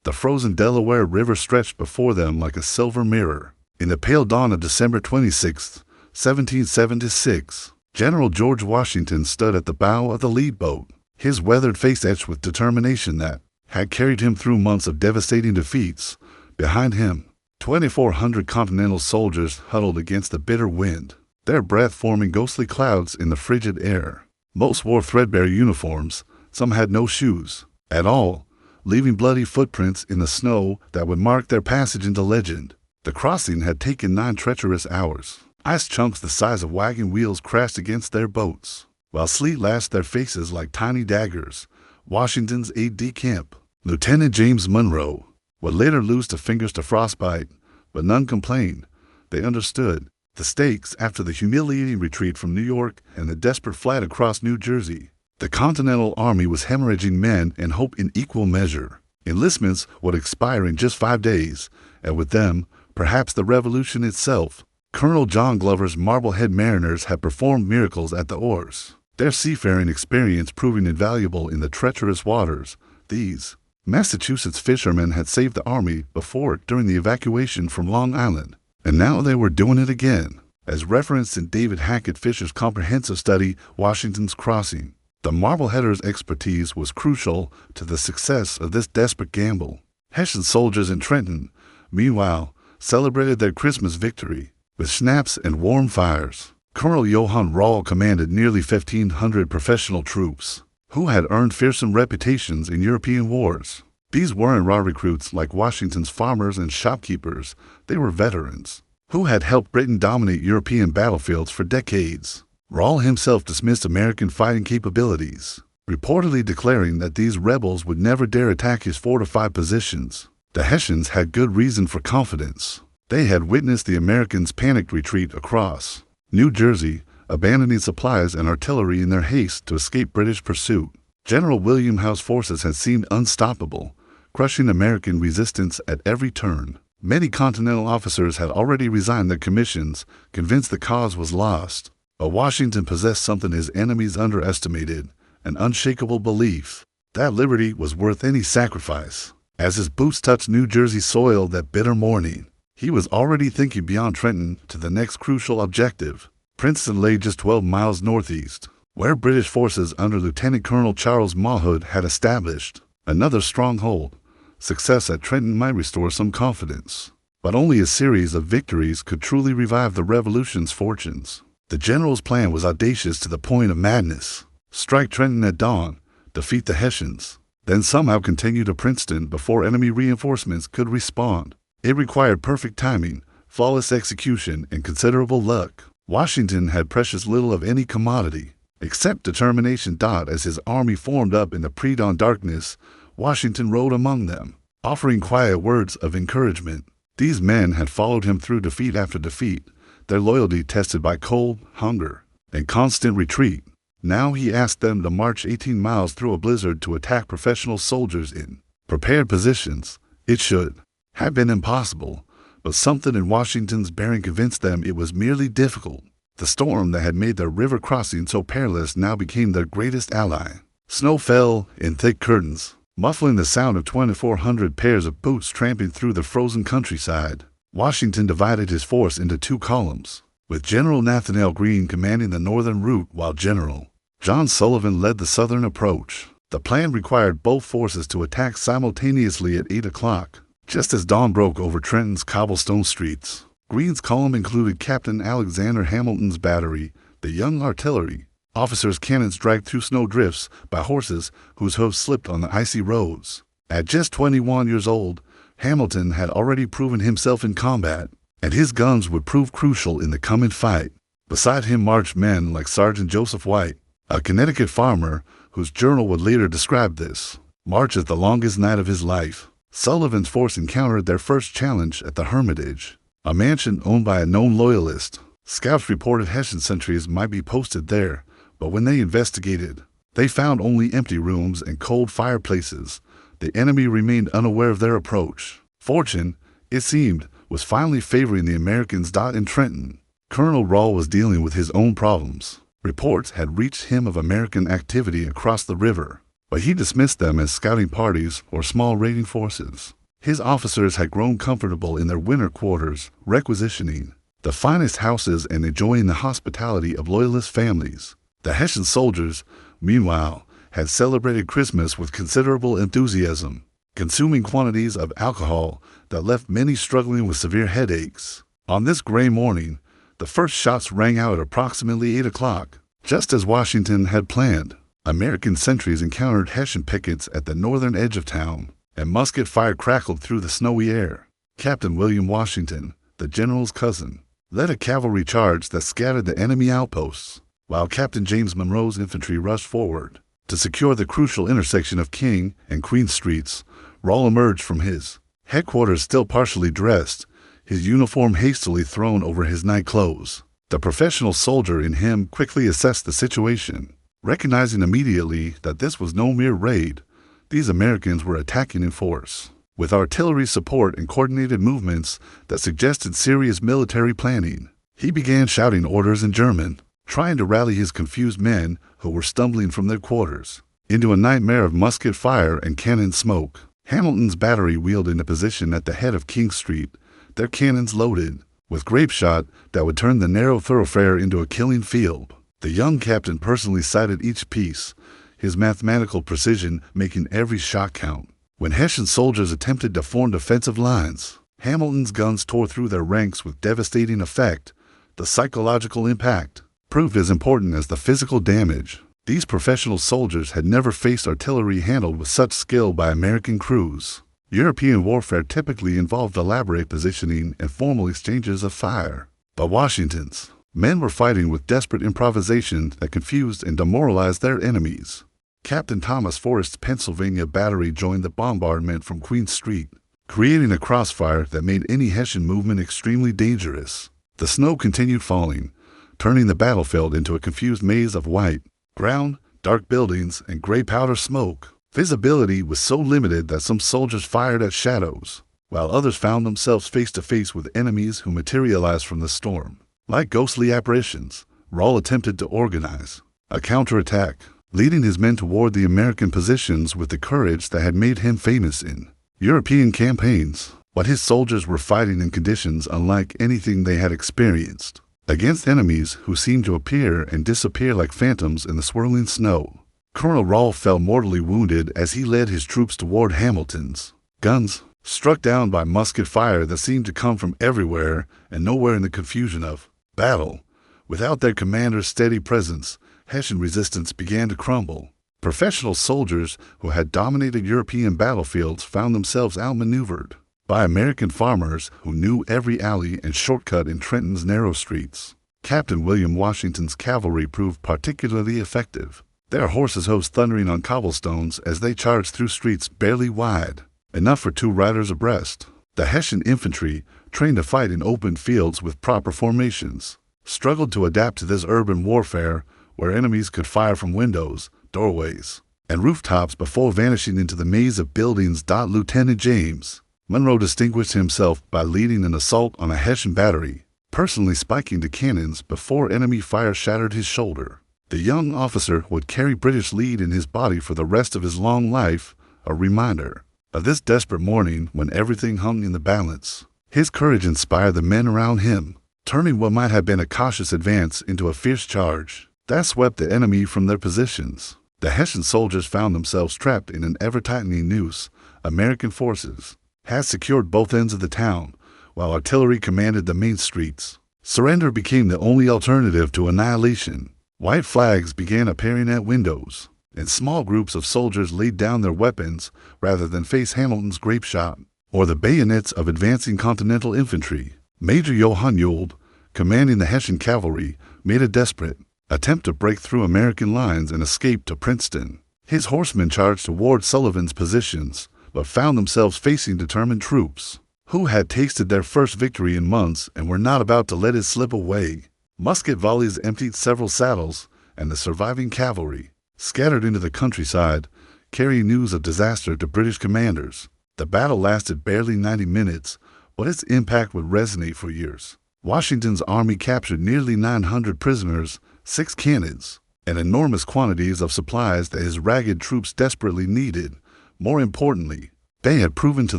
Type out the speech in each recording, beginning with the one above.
The frozen Delaware River stretched before them like a silver mirror. In the pale dawn of December 26, 1776, General George Washington stood at the bow of the lead boat, his weathered face etched with determination that had carried him through months of devastating defeats. Behind him, 2,400 Continental soldiers huddled against the bitter wind, their breath forming ghostly clouds in the frigid air. Most wore threadbare uniforms, some had no shoes at all, leaving bloody footprints in the snow that would mark their passage into legend. The crossing had taken 9 treacherous hours. Ice chunks the size of wagon wheels crashed against their boats, while sleet lashed their faces like tiny daggers. Washington's aide-de-camp, Lieutenant James Monroe, would later lose the fingers to frostbite, but none complained. They understood the stakes after the humiliating retreat from New York and the desperate flight across New Jersey. The Continental Army was hemorrhaging men and hope in equal measure. Enlistments would expire in just 5 days, and with them, perhaps the Revolution itself. Colonel John Glover's Marblehead mariners had performed miracles at the oars, their seafaring experience proving invaluable in the treacherous waters. These Massachusetts fishermen had saved the Army before during the evacuation from Long Island, and now they were doing it again. As referenced in David Hackett Fisher's comprehensive study, Washington's Crossing, the Marbleheaders' expertise was crucial to the success of this desperate gamble. Hessian soldiers in Trenton, meanwhile, celebrated their Christmas victory with schnapps and warm fires. Colonel Johann Rall commanded nearly 1,500 professional troops, who had earned fearsome reputations in European wars. These weren't raw recruits like Washington's farmers and shopkeepers. They were veterans, who had helped Britain dominate European battlefields for decades. Rall himself dismissed American fighting capabilities, reportedly declaring that these rebels would never dare attack his fortified positions. The Hessians had good reason for confidence. They had witnessed the Americans' panicked retreat across New Jersey, abandoning supplies and artillery in their haste to escape British pursuit. General William Howe's forces had seemed unstoppable, crushing American resistance at every turn. Many Continental officers had already resigned their commissions, convinced the cause was lost. But Washington possessed something his enemies underestimated, an unshakable belief that liberty was worth any sacrifice. As his boots touched New Jersey soil that bitter morning, he was already thinking beyond Trenton to the next crucial objective. Princeton lay just 12 miles northeast, where British forces under Lieutenant Colonel Charles Mawhood had established another stronghold. Success at Trenton might restore some confidence, but only a series of victories could truly revive the Revolution's fortunes. The general's plan was audacious to the point of madness. Strike Trenton at dawn, defeat the Hessians, then somehow continue to Princeton before enemy reinforcements could respond. It required perfect timing, flawless execution, and considerable luck. Washington had precious little of any commodity, except determination. As his army formed up in the pre-dawn darkness, Washington rode among them, offering quiet words of encouragement. These men had followed him through defeat after defeat, their loyalty tested by cold, hunger, and constant retreat. Now he asked them to march 18 miles through a blizzard to attack professional soldiers in prepared positions. It should have been impossible, but something in Washington's bearing convinced them it was merely difficult. The storm that had made their river crossing so perilous now became their greatest ally. Snow fell in thick curtains, muffling the sound of 2,400 pairs of boots tramping through the frozen countryside. Washington divided his force into 2 columns, with General Nathanael Greene commanding the northern route while General John Sullivan led the southern approach. The plan required both forces to attack simultaneously at 8 o'clock, just as dawn broke over Trenton's cobblestone streets. Greene's column included Captain Alexander Hamilton's battery, the young artillery, officers' cannons dragged through snow drifts by horses whose hooves slipped on the icy roads. At just 21 years old, Hamilton had already proven himself in combat, and his guns would prove crucial in the coming fight. Beside him marched men like Sergeant Joseph White, a Connecticut farmer whose journal would later describe this march as the longest night of his life. Sullivan's force encountered their first challenge at the Hermitage, a mansion owned by a known loyalist. Scouts reported Hessian sentries might be posted there, but when they investigated, they found only empty rooms and cold fireplaces. The enemy remained unaware of their approach. Fortune, it seemed, was finally favoring the Americans. In Trenton, Colonel Rall was dealing with his own problems. Reports had reached him of American activity across the river, but he dismissed them as scouting parties or small raiding forces. His officers had grown comfortable in their winter quarters, requisitioning the finest houses and enjoying the hospitality of loyalist families. The Hessian soldiers, meanwhile, had celebrated Christmas with considerable enthusiasm, consuming quantities of alcohol that left many struggling with severe headaches. On this gray morning, the first shots rang out at approximately 8 o'clock. Just as Washington had planned, American sentries encountered Hessian pickets at the northern edge of town, and musket fire crackled through the snowy air. Captain William Washington, the general's cousin, led a cavalry charge that scattered the enemy outposts, while Captain James Monroe's infantry rushed forward. To secure the crucial intersection of King and Queen Streets, Rawl emerged from his headquarters still partially dressed, his uniform hastily thrown over his night clothes. The professional soldier in him quickly assessed the situation, recognizing immediately that this was no mere raid. These Americans were attacking in force, with artillery support and coordinated movements that suggested serious military planning. He began shouting orders in German, trying to rally his confused men who were stumbling from their quarters. Into a nightmare of musket fire and cannon smoke, Hamilton's battery wheeled into position at the head of King Street, their cannons loaded with grape shot that would turn the narrow thoroughfare into a killing field. The young captain personally sighted each piece, his mathematical precision making every shot count. When Hessian soldiers attempted to form defensive lines, Hamilton's guns tore through their ranks with devastating effect. The psychological impact proved as important as the physical damage. These professional soldiers had never faced artillery handled with such skill by American crews. European warfare typically involved elaborate positioning and formal exchanges of fire. But Washington's men were fighting with desperate improvisation that confused and demoralized their enemies. Captain Thomas Forrest's Pennsylvania battery joined the bombardment from Queen Street, creating a crossfire that made any Hessian movement extremely dangerous. The snow continued falling, turning the battlefield into a confused maze of white ground, dark buildings, and gray powder smoke. Visibility was so limited that some soldiers fired at shadows, while others found themselves face to face with enemies who materialized from the storm. Like ghostly apparitions, Rawl attempted to organize a counterattack, leading his men toward the American positions with the courage that had made him famous in European campaigns. But his soldiers were fighting in conditions unlike anything they had experienced, against enemies who seemed to appear and disappear like phantoms in the swirling snow. Colonel Rawl fell mortally wounded as he led his troops toward Hamilton's guns, struck down by musket fire that seemed to come from everywhere and nowhere in the confusion of battle. Without their commander's steady presence, Hessian resistance began to crumble. Professional soldiers who had dominated European battlefields found themselves outmaneuvered by American farmers who knew every alley and shortcut in Trenton's narrow streets. Captain William Washington's cavalry proved particularly effective, their horses' hoofs thundering on cobblestones as they charged through streets barely wide enough for 2 riders abreast. The Hessian infantry, trained to fight in open fields with proper formations, struggled to adapt to this urban warfare where enemies could fire from windows, doorways, and rooftops before vanishing into the maze of buildings. Lieutenant James Monroe distinguished himself by leading an assault on a Hessian battery, personally spiking the cannons before enemy fire shattered his shoulder. The young officer would carry British lead in his body for the rest of his long life, a reminder of this desperate morning when everything hung in the balance. His courage inspired the men around him, turning what might have been a cautious advance into a fierce charge that swept the enemy from their positions. The Hessian soldiers found themselves trapped in an ever-tightening noose. American forces had secured both ends of the town, while artillery commanded the main streets. Surrender became the only alternative to annihilation. White flags began appearing at windows, and small groups of soldiers laid down their weapons rather than face Hamilton's grape shot or the bayonets of advancing Continental infantry. Major Johann Ewald, commanding the Hessian cavalry, made a desperate attempt to break through American lines and escape to Princeton. His horsemen charged toward Sullivan's positions, but found themselves facing determined troops who had tasted their first victory in months and were not about to let it slip away. Musket volleys emptied several saddles, and the surviving cavalry scattered into the countryside, carrying news of disaster to British commanders. The battle lasted barely 90 minutes, but its impact would resonate for years. Washington's army captured nearly 900 prisoners, 6 cannons, and enormous quantities of supplies that his ragged troops desperately needed. More importantly, they had proven to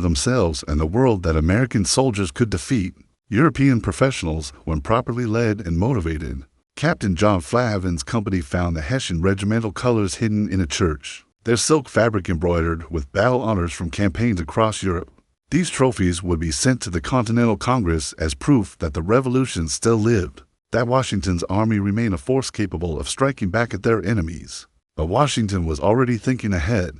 themselves and the world that American soldiers could defeat European professionals when properly led and motivated. Captain John Flahaven's company found the Hessian regimental colors hidden in a church, their silk fabric embroidered with battle honors from campaigns across Europe. These trophies would be sent to the Continental Congress as proof that the Revolution still lived, that Washington's army remained a force capable of striking back at their enemies. But Washington was already thinking ahead.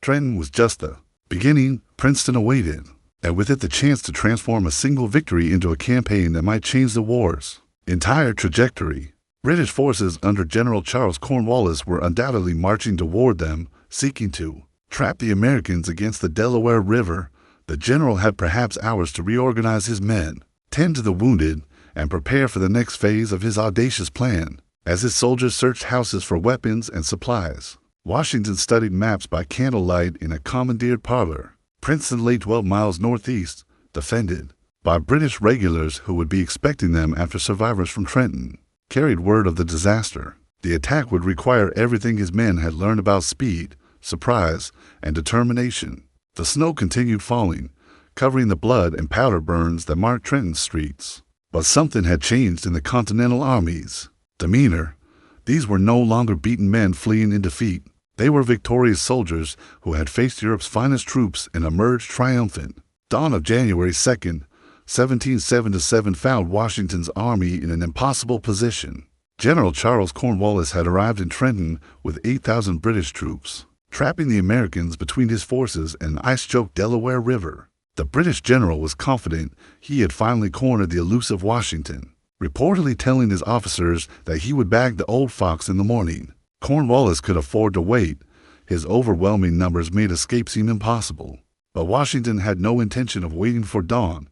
Trenton was just the beginning. Princeton awaited, and with it the chance to transform a single victory into a campaign that might change the war's entire trajectory. British forces under General Charles Cornwallis were undoubtedly marching toward them, seeking to trap the Americans against the Delaware River. The general had perhaps hours to reorganize his men, tend to the wounded, and prepare for the next phase of his audacious plan. As his soldiers searched houses for weapons and supplies, Washington studied maps by candlelight in a commandeered parlor. Princeton lay 12 miles northeast, defended by British regulars who would be expecting them after survivors from Trenton carried word of the disaster. The attack would require everything his men had learned about speed, surprise, and determination. The snow continued falling, covering the blood and powder burns that marked Trenton's streets. But something had changed in the Continental Army's demeanor. These were no longer beaten men fleeing in defeat. They were victorious soldiers who had faced Europe's finest troops and emerged triumphant. Dawn of January 2nd, 1777 found Washington's army in an impossible position. General Charles Cornwallis had arrived in Trenton with 8,000 British troops, trapping the Americans between his forces and the ice-choked Delaware River. The British general was confident he had finally cornered the elusive Washington, reportedly telling his officers that he would bag the old fox in the morning. Cornwallis could afford to wait. His overwhelming numbers made escape seem impossible. But Washington had no intention of waiting for dawn.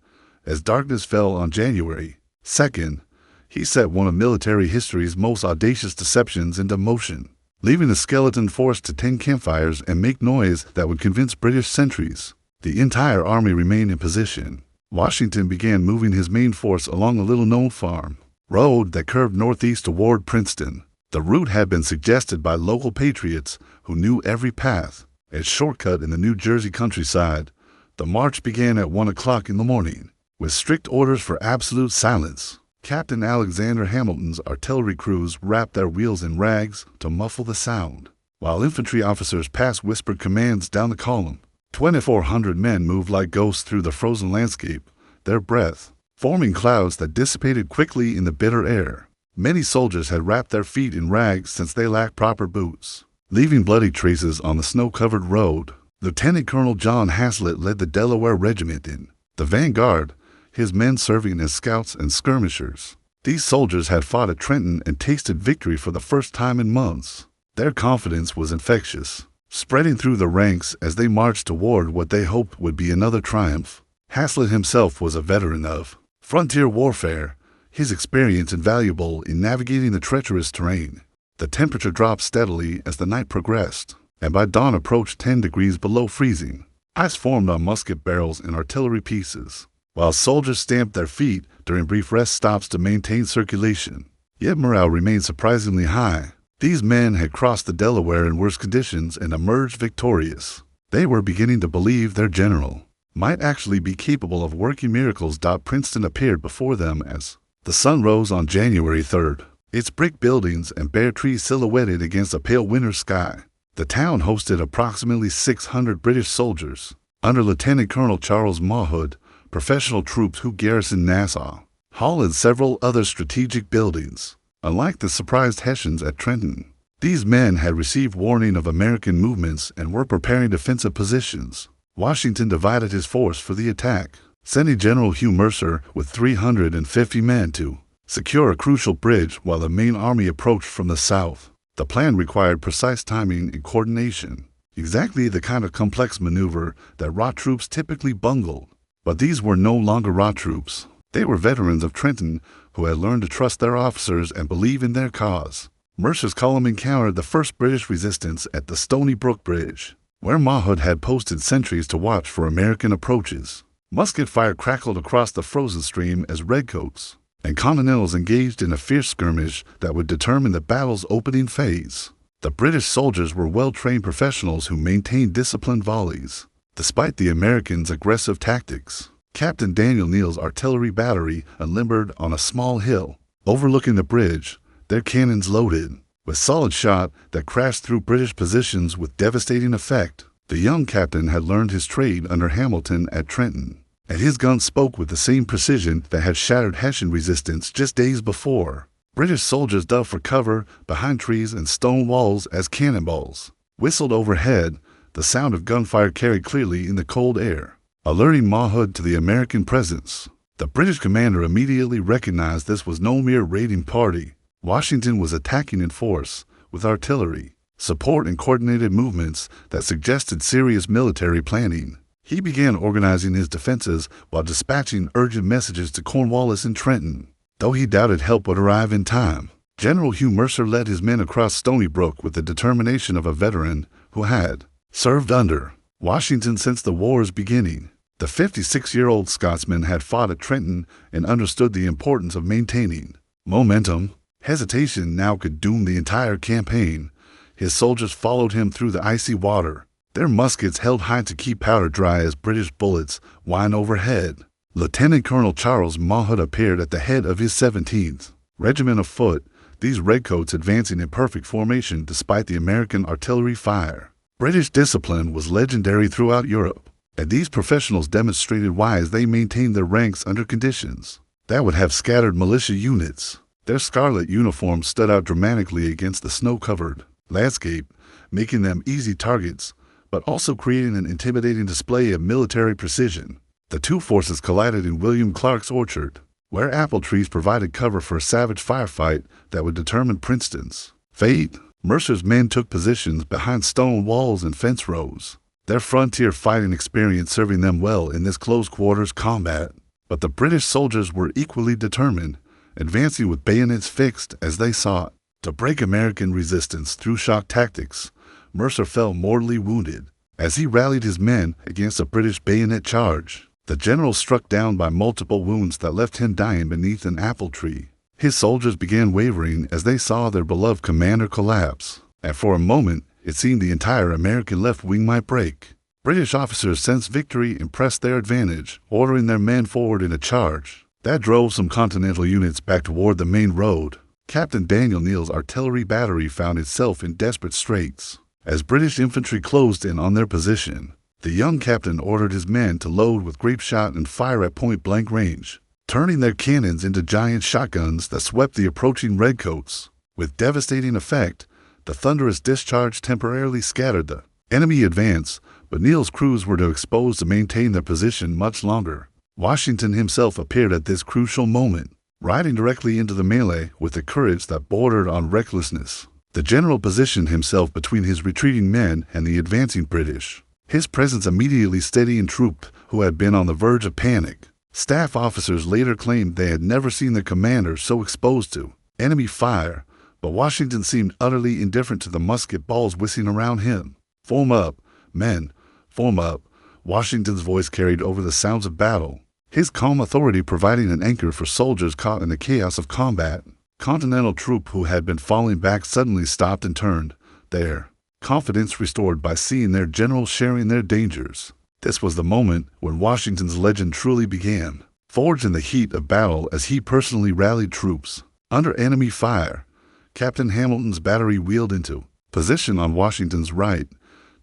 As darkness fell on January 2nd, he set one of military history's most audacious deceptions into motion, leaving the skeleton force to tend campfires and make noise that would convince British sentries. The entire army remained in position. Washington began moving his main force along a little-known farm road that curved northeast toward Princeton. The route had been suggested by local patriots who knew every path. A shortcut in the New Jersey countryside. The march began at 1 o'clock in the morning, with strict orders for absolute silence. Captain Alexander Hamilton's artillery crews wrapped their wheels in rags to muffle the sound, while infantry officers passed whispered commands down the column. 2,400 men moved like ghosts through the frozen landscape, their breath forming clouds that dissipated quickly in the bitter air. Many soldiers had wrapped their feet in rags since they lacked proper boots, leaving bloody traces on the snow-covered road. Lieutenant Colonel John Haslett led the Delaware Regiment in the vanguard, his men serving as scouts and skirmishers. These soldiers had fought at Trenton and tasted victory for the first time in months. Their confidence was infectious, spreading through the ranks as they marched toward what they hoped would be another triumph. Haslett himself was a veteran of frontier warfare, his experience invaluable in navigating the treacherous terrain. The temperature dropped steadily as the night progressed, and by dawn approached 10 degrees below freezing. Ice formed on musket barrels and artillery pieces, while soldiers stamped their feet during brief rest stops to maintain circulation. Yet morale remained surprisingly high. These men had crossed the Delaware in worse conditions and emerged victorious. They were beginning to believe their general might actually be capable of working miracles. Princeton appeared before them as the sun rose on January 3rd, its brick buildings and bare trees silhouetted against a pale winter sky. The town hosted approximately 600 British soldiers, under Lieutenant Colonel Charles Mawhood, professional troops who garrisoned Nassau, Hull, and several other strategic buildings. Unlike the surprised Hessians at Trenton, these men had received warning of American movements and were preparing defensive positions. Washington divided his force for the attack, sending General Hugh Mercer with 350 men to secure a crucial bridge while the main army approached from the south. The plan required precise timing and coordination, exactly the kind of complex maneuver that raw troops typically bungled. But these were no longer raw troops. They were veterans of Trenton who had learned to trust their officers and believe in their cause. Mercer's column encountered the first British resistance at the Stony Brook Bridge, where Mawhood had posted sentries to watch for American approaches. Musket fire crackled across the frozen stream as redcoats and Continentals engaged in a fierce skirmish that would determine the battle's opening phase. The British soldiers were well-trained professionals who maintained disciplined volleys, despite the Americans' aggressive tactics. Captain Daniel Neal's artillery battery unlimbered on a small hill, overlooking the bridge, their cannons loaded, with solid shot that crashed through British positions with devastating effect. The young captain had learned his trade under Hamilton at Trenton, and his guns spoke with the same precision that had shattered Hessian resistance just days before. British soldiers dug for cover behind trees and stone walls as cannonballs whistled overhead. The sound of gunfire carried clearly in the cold air, alerting Mahood to the American presence. The British commander immediately recognized this was no mere raiding party. Washington was attacking in force, with artillery, support, and coordinated movements that suggested serious military planning. He began organizing his defenses while dispatching urgent messages to Cornwallis and Trenton, though he doubted help would arrive in time. General Hugh Mercer led his men across Stony Brook with the determination of a veteran who had served under Washington since the war's beginning. The 56-year-old Scotsman had fought at Trenton and understood the importance of maintaining momentum. Hesitation now could doom the entire campaign. His soldiers followed him through the icy water, their muskets held high to keep powder dry as British bullets whined overhead. Lieutenant Colonel Charles Mahood appeared at the head of his 17th Regiment of Foot, these redcoats advancing in perfect formation despite the American artillery fire. British discipline was legendary throughout Europe, and these professionals demonstrated why as they maintained their ranks under conditions that would have scattered militia units. Their scarlet uniforms stood out dramatically against the snow-covered landscape, making them easy targets, but also creating an intimidating display of military precision. The two forces collided in William Clark's orchard, where apple trees provided cover for a savage firefight that would determine Princeton's fate. Mercer's men took positions behind stone walls and fence rows, their frontier fighting experience serving them well in this close-quarters combat. But the British soldiers were equally determined, advancing with bayonets fixed as they sought to break American resistance through shock tactics. Mercer fell mortally wounded as he rallied his men against a British bayonet charge. The general struck down by multiple wounds that left him dying beneath an apple tree. His soldiers began wavering as they saw their beloved commander collapse, and for a moment it seemed the entire American left wing might break. British officers sensed victory and pressed their advantage, ordering their men forward in a charge that drove some Continental units back toward the main road. Captain Daniel Neal's artillery battery found itself in desperate straits as British infantry closed in on their position. The young captain ordered his men to load with grape shot and fire at point-blank range, turning their cannons into giant shotguns that swept the approaching redcoats. With devastating effect, the thunderous discharge temporarily scattered the enemy advance, but Neal's crews were too exposed to maintain their position much longer. Washington himself appeared at this crucial moment, riding directly into the melee with a courage that bordered on recklessness. The general positioned himself between his retreating men and the advancing British, his presence immediately steadying troops who had been on the verge of panic. Staff officers later claimed they had never seen their commander so exposed to enemy fire, but Washington seemed utterly indifferent to the musket balls whistling around him. "Form up, men, form up," Washington's voice carried over the sounds of battle, his calm authority providing an anchor for soldiers caught in the chaos of combat. Continental troops who had been falling back suddenly stopped and turned, their confidence restored by seeing their general sharing their dangers. This was the moment when Washington's legend truly began, forged in the heat of battle as he personally rallied troops. Under enemy fire, Captain Hamilton's battery wheeled into position on Washington's right,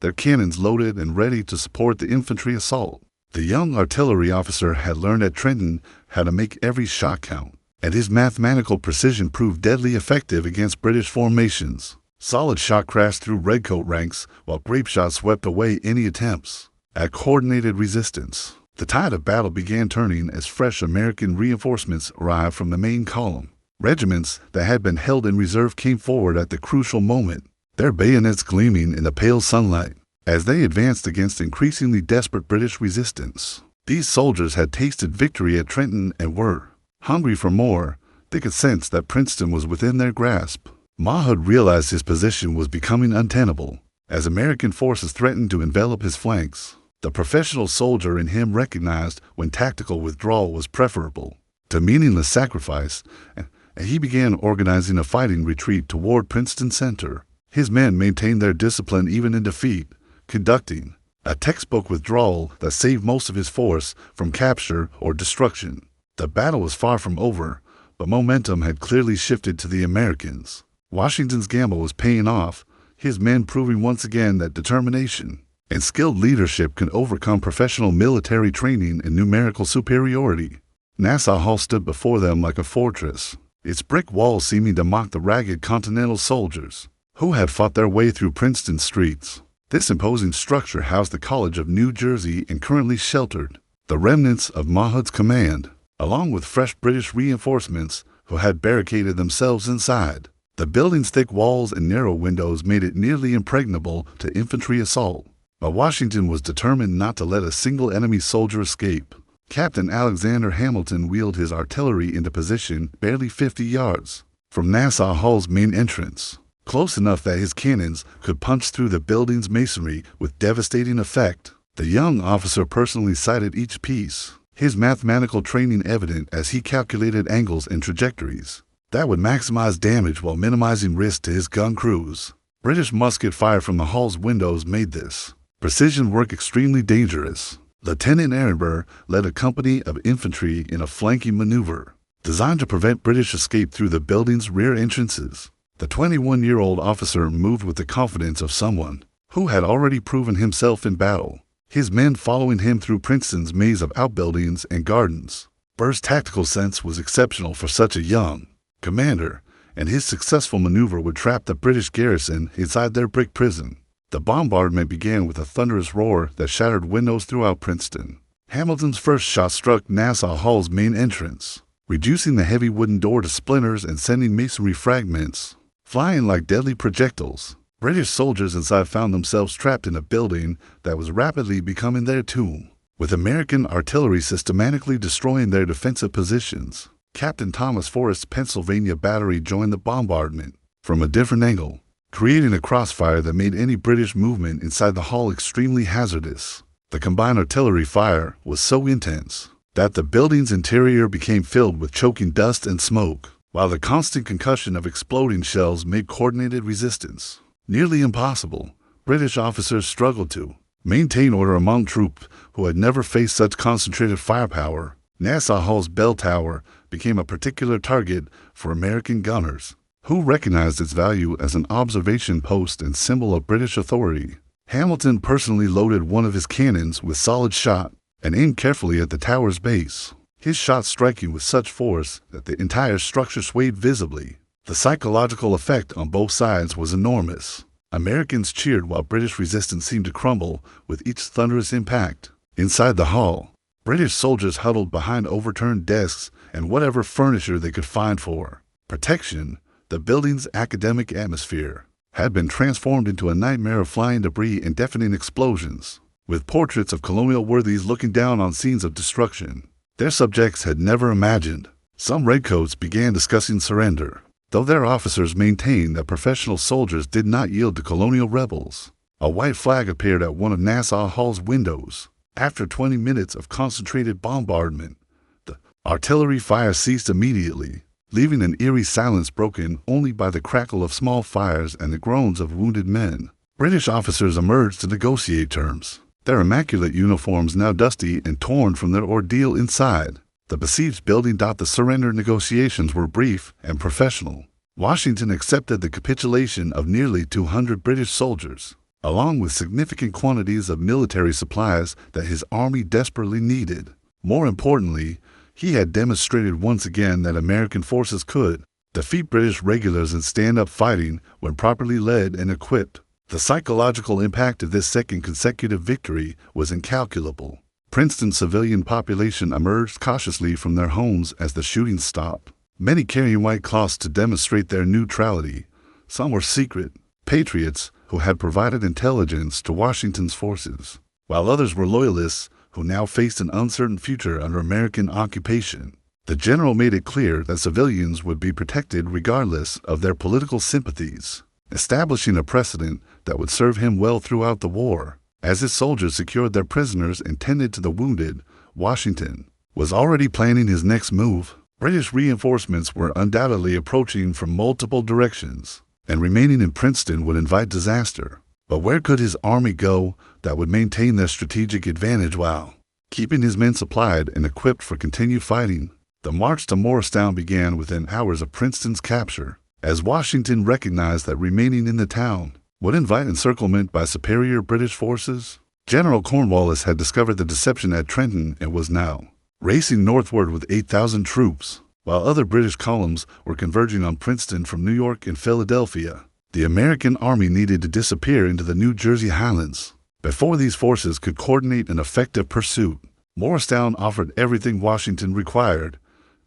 their cannons loaded and ready to support the infantry assault. The young artillery officer had learned at Trenton how to make every shot count, and his mathematical precision proved deadly effective against British formations. Solid shot crashed through redcoat ranks, while grape shot swept away any attempts at coordinated resistance. The tide of battle began turning as fresh American reinforcements arrived from the main column. Regiments that had been held in reserve came forward at the crucial moment, their bayonets gleaming in the pale sunlight as they advanced against increasingly desperate British resistance. These soldiers had tasted victory at Trenton and were hungry for more. They could sense that Princeton was within their grasp. Mahood realized his position was becoming untenable as American forces threatened to envelop his flanks. The professional soldier in him recognized when tactical withdrawal was preferable. to meaningless sacrifice, and he began organizing a fighting retreat toward Princeton Center. His men maintained their discipline even in defeat, conducting a textbook withdrawal that saved most of his force from capture or destruction. The battle was far from over, but momentum had clearly shifted to the Americans. Washington's gamble was paying off, his men proving once again that determination and skilled leadership can overcome professional military training and numerical superiority. Nassau Hall stood before them like a fortress, its brick walls seeming to mock the ragged Continental soldiers who had fought their way through Princeton streets. This imposing structure housed the College of New Jersey and currently sheltered the remnants of Mahood's command, along with fresh British reinforcements who had barricaded themselves inside. The building's thick walls and narrow windows made it nearly impregnable to infantry assault, but Washington was determined not to let a single enemy soldier escape. Captain Alexander Hamilton wheeled his artillery into position barely 50 yards from Nassau Hall's main entrance, close enough that his cannons could punch through the building's masonry with devastating effect. The young officer personally sighted each piece, his mathematical training evident as he calculated angles and trajectories that would maximize damage while minimizing risk to his gun crews. British musket fire from the hall's windows made this precision work extremely dangerous. Lieutenant Ehrenberg led a company of infantry in a flanking maneuver designed to prevent British escape through the building's rear entrances. The 21-year-old officer moved with the confidence of someone who had already proven himself in battle, his men following him through Princeton's maze of outbuildings and gardens. Burr's tactical sense was exceptional for such a young commander, and his successful maneuver would trap the British garrison inside their brick prison. The bombardment began with a thunderous roar that shattered windows throughout Princeton. Hamilton's first shot struck Nassau Hall's main entrance, reducing the heavy wooden door to splinters and sending masonry fragments flying like deadly projectiles. British soldiers inside found themselves trapped in a building that was rapidly becoming their tomb, with American artillery systematically destroying their defensive positions. Captain Thomas Forrest's Pennsylvania battery joined the bombardment from a different angle, creating a crossfire that made any British movement inside the hall extremely hazardous. The combined artillery fire was so intense that the building's interior became filled with choking dust and smoke, while the constant concussion of exploding shells made coordinated resistance nearly impossible. British officers struggled to maintain order among troops who had never faced such concentrated firepower. Nassau Hall's bell tower became a particular target for American gunners, who recognized its value as an observation post and symbol of British authority. Hamilton personally loaded one of his cannons with solid shot and aimed carefully at the tower's base, his shot striking with such force that the entire structure swayed visibly. The psychological effect on both sides was enormous. Americans cheered while British resistance seemed to crumble with each thunderous impact. Inside the hall, British soldiers huddled behind overturned desks and whatever furniture they could find for protection. The building's academic atmosphere had been transformed into a nightmare of flying debris and deafening explosions, with portraits of colonial worthies looking down on scenes of destruction their subjects had never imagined. Some redcoats began discussing surrender, though their officers maintained that professional soldiers did not yield to colonial rebels. A white flag appeared at one of Nassau Hall's windows. After 20 minutes of concentrated bombardment, the artillery fire ceased immediately, leaving an eerie silence broken only by the crackle of small fires and the groans of wounded men. British officers emerged to negotiate terms, their immaculate uniforms now dusty and torn from their ordeal inside. The besieged building. The surrender negotiations were brief and professional. Washington accepted the capitulation of nearly 200 British soldiers, along with significant quantities of military supplies that his army desperately needed. More importantly, he had demonstrated once again that American forces could defeat British regulars and stand up fighting when properly led and equipped. The psychological impact of this second consecutive victory was incalculable. Princeton's civilian population emerged cautiously from their homes as the shooting stopped, many carrying white cloths to demonstrate their neutrality. Some were secret patriots who had provided intelligence to Washington's forces, while others were loyalists who now faced an uncertain future under American occupation. The general made it clear that civilians would be protected regardless of their political sympathies, establishing a precedent that would serve him well throughout the war. As his soldiers secured their prisoners and tended to the wounded, Washington was already planning his next move. British reinforcements were undoubtedly approaching from multiple directions, and remaining in Princeton would invite disaster. But where could his army go that would maintain their strategic advantage while keeping his men supplied and equipped for continued fighting? The march to Morristown began within hours of Princeton's capture, as Washington recognized that remaining in the town would invite encirclement by superior British forces. General Cornwallis had discovered the deception at Trenton and was now racing northward with 8,000 troops, while other British columns were converging on Princeton from New York and Philadelphia. The American army needed to disappear into the New Jersey highlands before these forces could coordinate an effective pursuit. Morristown offered everything Washington required: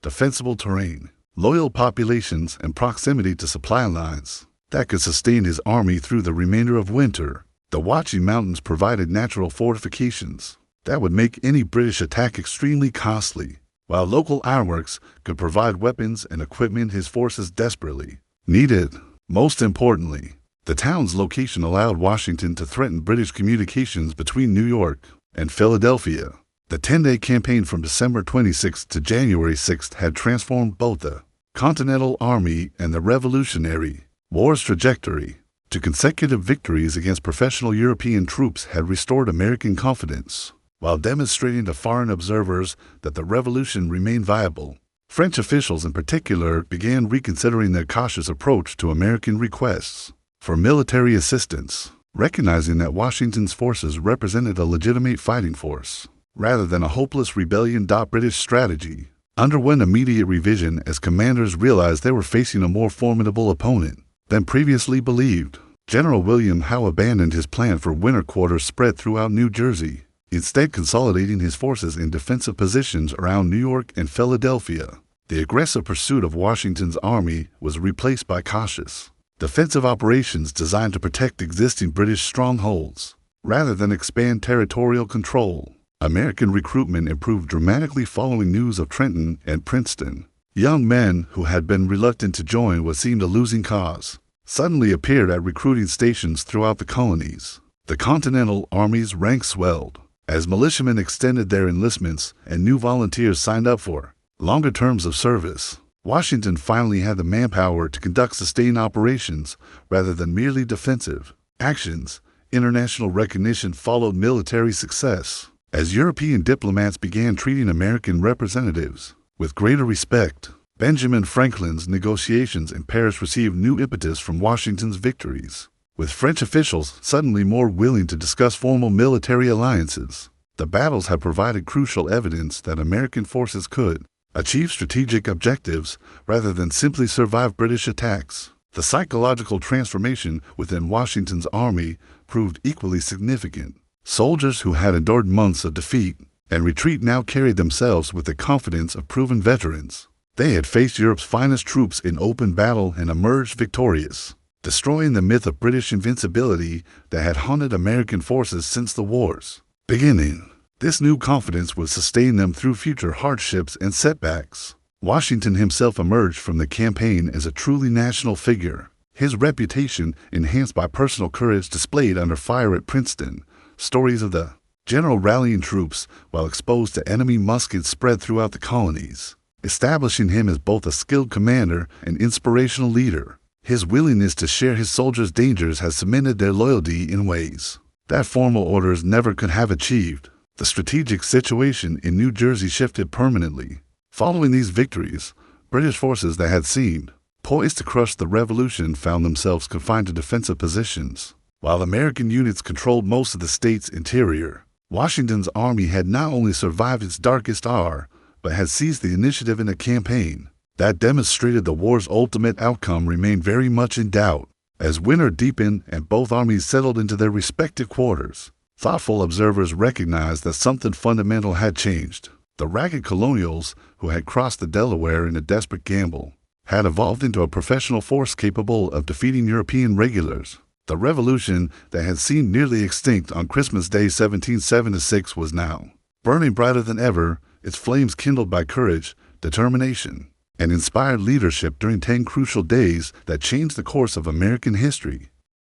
defensible terrain, loyal populations, and proximity to supply lines that could sustain his army through the remainder of winter. The Wasatch Mountains provided natural fortifications that would make any British attack extremely costly, while local ironworks could provide weapons and equipment his forces desperately needed. Most importantly, the town's location allowed Washington to threaten British communications between New York and Philadelphia. The 10-day campaign from December 26 to January 6 had transformed both the Continental Army and the Revolutionary War's trajectory. To consecutive victories against professional European troops had restored American confidence, while demonstrating to foreign observers that the revolution remained viable. French officials in particular began reconsidering their cautious approach to American requests for military assistance, recognizing that Washington's forces represented a legitimate fighting force rather than a hopeless rebellion. British strategy underwent immediate revision as commanders realized they were facing a more formidable opponent than previously believed. General William Howe abandoned his plan for winter quarters spread throughout New Jersey, instead consolidating his forces in defensive positions around New York and Philadelphia. The aggressive pursuit of Washington's army was replaced by cautious, defensive operations designed to protect existing British strongholds, rather than expand territorial control. American recruitment improved dramatically following news of Trenton and Princeton. Young men who had been reluctant to join what seemed a losing cause suddenly appeared at recruiting stations throughout the colonies. The Continental Army's ranks swelled as militiamen extended their enlistments and new volunteers signed up for longer terms of service. Washington finally had the manpower to conduct sustained operations rather than merely defensive actions. International recognition followed military success, as European diplomats began treating American representatives with greater respect. Benjamin Franklin's negotiations in Paris received new impetus from Washington's victories, with French officials suddenly more willing to discuss formal military alliances. The battles had provided crucial evidence that American forces could achieve strategic objectives rather than simply survive British attacks. The psychological transformation within Washington's army proved equally significant. Soldiers who had endured months of defeat and retreat now carried themselves with the confidence of proven veterans. They had faced Europe's finest troops in open battle and emerged victorious, destroying the myth of British invincibility that had haunted American forces since the war's beginning. This new confidence would sustain them through future hardships and setbacks. Washington himself emerged from the campaign as a truly national figure, his reputation enhanced by personal courage displayed under fire at Princeton. Stories of the general rallying troops while exposed to enemy muskets spread throughout the colonies, establishing him as both a skilled commander and inspirational leader. His willingness to share his soldiers' dangers has cemented their loyalty in ways that formal orders never could have achieved. The strategic situation in New Jersey shifted permanently. Following these victories, British forces that had seemed poised to crush the revolution found themselves confined to defensive positions, while American units controlled most of the state's interior. Washington's army had not only survived its darkest hour, but had seized the initiative in a campaign that demonstrated the war's ultimate outcome remained very much in doubt. As winter deepened and both armies settled into their respective quarters, thoughtful observers recognized that something fundamental had changed. The ragged colonials, who had crossed the Delaware in a desperate gamble, had evolved into a professional force capable of defeating European regulars. The revolution that had seemed nearly extinct on Christmas Day 1776 was now burning brighter than ever, its flames kindled by courage, determination, and inspired leadership during 10 crucial days that changed the course of American history.